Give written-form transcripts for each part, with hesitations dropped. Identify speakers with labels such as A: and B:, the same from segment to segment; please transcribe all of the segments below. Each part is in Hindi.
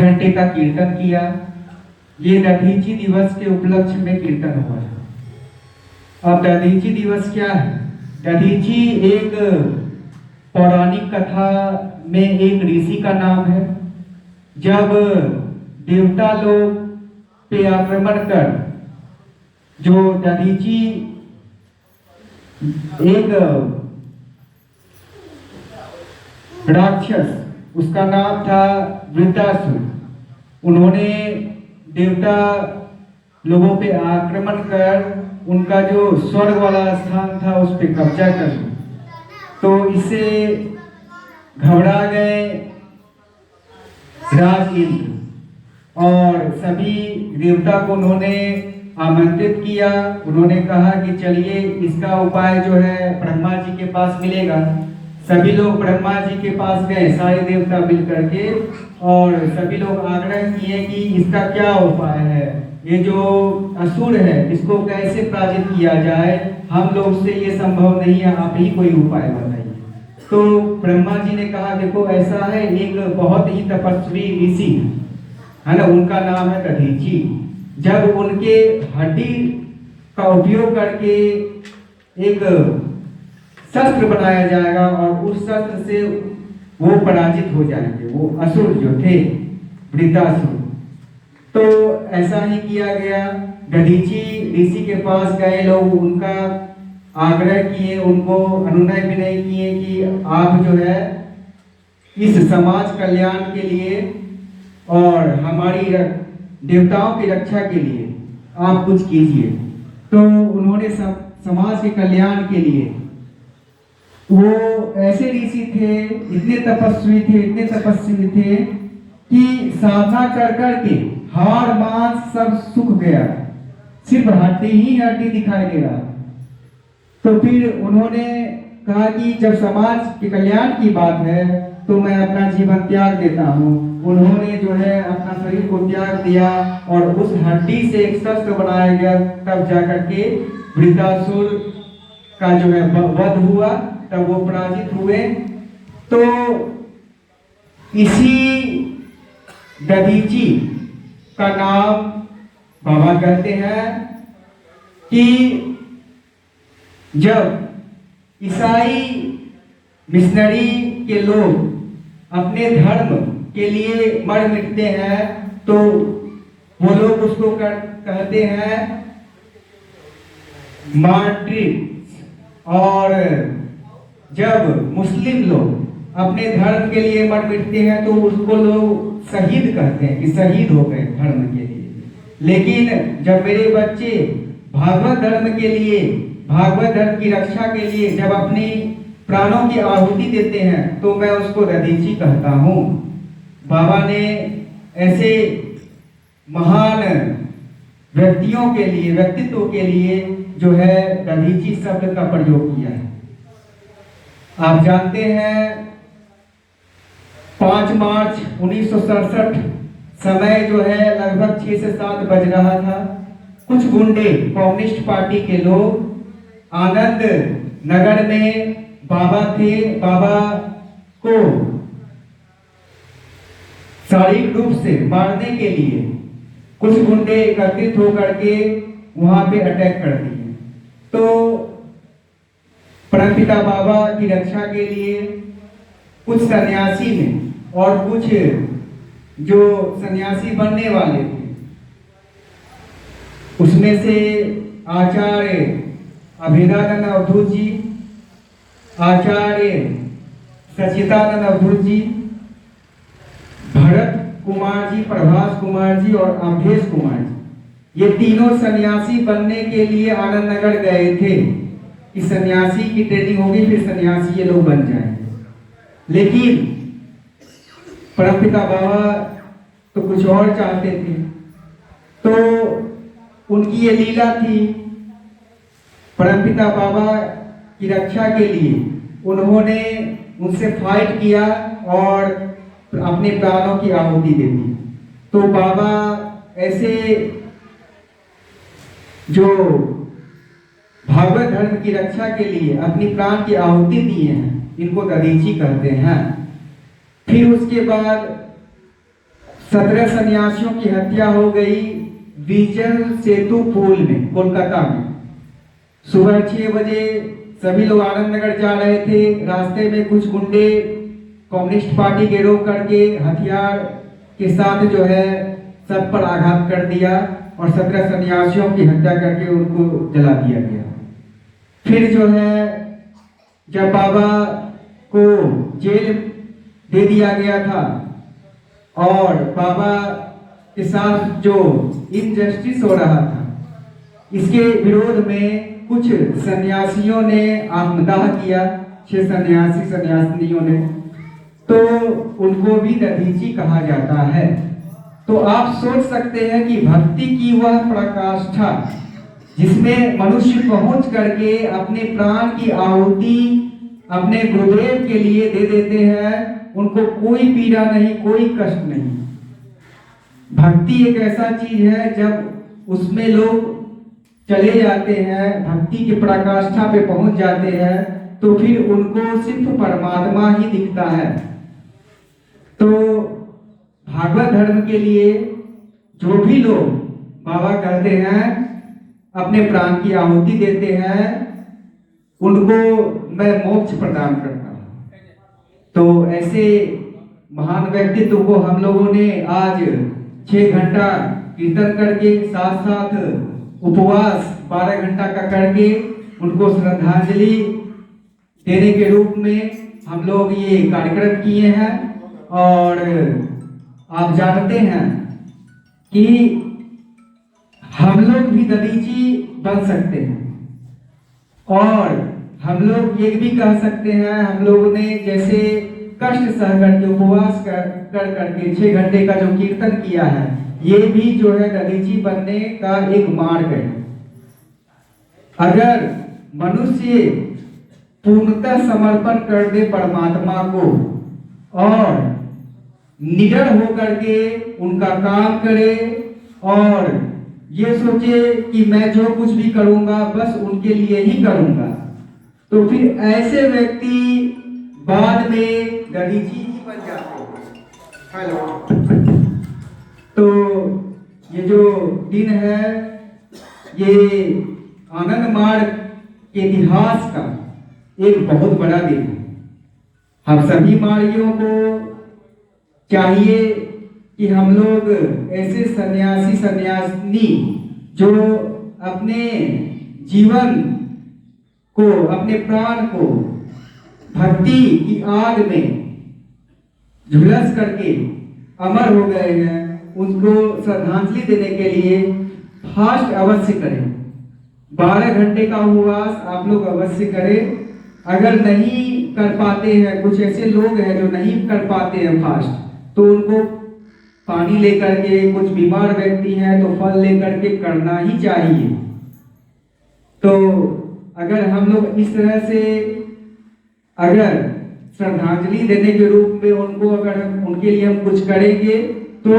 A: घंटे का कीर्तन किया। ये दधीची दिवस के उपलक्ष्य में कीर्तन हुआ है। अब दधीची दिवस क्या है? दधीची एक पौराणिक कथा में एक ऋषि का नाम है। जब देवता लोग पे आक्रमण कर जो दधीची एक राक्षस, उसका नाम था वृत्तासुर, उन्होंने देवता लोगों पे आक्रमण कर उनका जो स्वर्ग वाला स्थान था उस पे कब्जा कर लिया। तो इससे घबरा गए राज इंद्र और सभी देवता को उन्होंने आमंत्रित किया। उन्होंने कहा कि चलिए इसका उपाय जो है ब्रह्मा जी के पास मिलेगा। सभी लोग ब्रह्मा जी के पास गए, सारे देवता मिल करके, और सभी लोग आग्रह किए कि इसका क्या उपाय है, ये जो असुर है इसको कैसे पराजित किया जाए, हम लोग से ये संभव नहीं है, आप ही कोई उपाय बताइए। तो ब्रह्मा जी ने कहा देखो ऐसा है, एक बहुत ही तपस्वी ऋषि है ना, उनका नाम है दधीची। जब उनके हड्डी का उपयोग करके एक शस्त्र बनाया जाएगा और उस शस्त्र से वो पराजित हो जाएंगे, वो असुर जो थे वृत्तासुर। तो ऐसा ही किया गया। दधीची ऋषि के पास गए लोग, उनका आग्रह किए, उनको अनुनय विनय किए कि आप जो है इस समाज कल्याण के लिए और हमारी देवताओं की रक्षा के लिए आप कुछ कीजिए। तो उन्होंने समाज के कल्याण के लिए, वो ऐसे ऋषि थे, इतने तपस्वी थे कि साधना कर करके हाड़ मांस सब सूख गया, सिर्फ हड्डी ही हड्डी दिखाई दे रहा। तो फिर उन्होंने कहा कि जब समाज के कल्याण की बात है तो मैं अपना जीवन त्याग देता हूँ। उन्होंने जो है अपना शरीर को त्याग दिया और उस हड्डी से एक शस्त्र बनाया गया, तब जाकर के वृत्तासुर का जो है वध हुआ, तब वो पराजित हुए। तो इसी दधीची का नाम बाबा कहते हैं कि जब ईसाई मिशनरी के लोग अपने धर्म के लिए मर मिटते हैं तो वो लोग उसको कहते हैं मार्टिर्स, और जब मुस्लिम लोग अपने धर्म के लिए मर मिटते हैं तो उसको लोग शहीद कहते हैं कि शहीद हो गए धर्म के लिए। लेकिन जब मेरे बच्चे भागवत धर्म के लिए, भागवत धर्म की रक्षा के लिए जब अपनी प्राणों की आहुति देते हैं तो मैं उसको दधीची कहता हूँ। बाबा ने ऐसे महान व्यक्तियों के लिए, व्यक्तित्व के लिए जो है दधीची शब्द का प्रयोग किया है। आप जानते हैं 5 मार्च 1967 समय जो है लगभग 6 से 7 बज रहा था। कुछ गुंडे कम्युनिस्ट पार्टी के लोग आनंद नगर में बाबा थे, बाबा को शारीरिक रूप से मारने के लिए कुछ गुंडे एकत्रित होकर के वहां पे अटैक कर दिए। तो परमपिता बाबा की रक्षा के लिए कुछ सन्यासी ने और कुछ जो सन्यासी बनने वाले थे, उसमें से आचार्य अभेदानंद अवधूत जी, आचार्य सच्चिदानंद अवधूत जी, भरत कुमार जी, प्रभास कुमार जी और अवधेश कुमार जी, ये तीनों सन्यासी बनने के लिए आनंद नगर गए थे कि सन्यासी की ट्रेनिंग होगी, फिर सन्यासी ये लोग बन जाएंगे। लेकिन परमपिता बाबा तो कुछ और चाहते थे। तो उनकी ये लीला थी, परमपिता बाबा की रक्षा के लिए उन्होंने उनसे फाइट किया और अपने प्राणों की आहुति दे दी। तो बाबा ऐसे जो भागवत धर्म की रक्षा के लिए अपनी प्राण की आहुति दिए हैं, इनको दधीची कहते हैं। फिर उसके बाद 17 सन्यासियों की हत्या हो गई विजय सेतु पुल में, कोलकाता में। सुबह 6 बजे सभी लोग आनंद नगर जा रहे थे। रास्ते में कुछ गुंडे कम्युनिस्ट पार्टी के रोक करके हथियार के साथ जो है सब पर आघात कर दिया और 17 सन्यासियों की हत्या करके उनको जला दिया गया। फिर जो है जब बाबा को जेल दे दिया गया था और बाबा के साथ जो इनजस्टिस हो रहा था, इसके विरोध में कुछ सन्यासियों ने आत्मदाह किया, 6 सन्यासी सन्यासिनियों ने, तो उनको भी दधीची कहा जाता है। तो आप सोच सकते हैं कि भक्ति की वह प्रकाष्ठा जिसमें मनुष्य पहुंच करके अपने प्राण की आहुति अपने गुरुदेव के लिए दे देते हैं, उनको कोई पीड़ा नहीं, कोई कष्ट नहीं। भक्ति एक ऐसा चीज है जब उसमें लोग चले जाते हैं, भक्ति की प्रकाष्ठा पे पहुंच जाते हैं, तो फिर उनको सिर्फ परमात्मा ही दिखता है। तो भागवत धर्म के लिए जो भी लोग बाबा कहते हैं, अपने प्राण की आहुति देते हैं, उनको मैं मोक्ष प्रदान करता हूं। तो ऐसे महान व्यक्तित्व को हम लोगों ने आज 6 घंटा कीर्तन करके साथ साथ उपवास 12 घंटा का करके उनको श्रद्धांजलि देने के रूप में हम लोग ये कार्यक्रम किए हैं। और आप जानते हैं कि हम लोग भी दधीची बन सकते हैं और हम लोग ये भी कह सकते हैं, हम लोगों ने जैसे कष्ट सह करके उपवास कर करके 6 घंटे का जो कीर्तन किया है, ये भी जो है दधीची बनने का एक मार्ग है। अगर मनुष्य पूर्णतः समर्पण कर दे परमात्मा को और निडर होकर के उनका काम करे और ये सोचे कि मैं जो कुछ भी करूंगा बस उनके लिए ही करूंगा, तो फिर ऐसे व्यक्ति बाद में दधीची ही बन जाते हैं। हेलो, तो ये जो दिन है, ये आनंद मार्ग के इतिहास का एक बहुत बड़ा दिन है। हम सभी मार्गियों को चाहिए कि हम लोग ऐसे सन्यासी सन्यासिनी जो अपने जीवन को, अपने प्राण को भक्ति की आग में झुलस करके अमर हो गए हैं, उनको श्रद्धांजलि देने के लिए फास्ट अवश्य करें। 12 घंटे का उपवास आप लोग अवश्य करें। अगर नहीं कर पाते हैं, कुछ ऐसे लोग हैं जो नहीं कर पाते हैं फास्ट, तो उनको पानी लेकर के, कुछ बीमार व्यक्ति हैं तो फल लेकर के करना ही चाहिए। तो अगर हम लोग इस तरह से अगर श्रद्धांजलि देने के रूप में उनको, अगर उनके लिए हम कुछ करेंगे, तो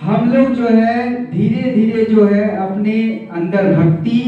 A: हम लोग जो है धीरे धीरे जो है अपने अंदर भक्ति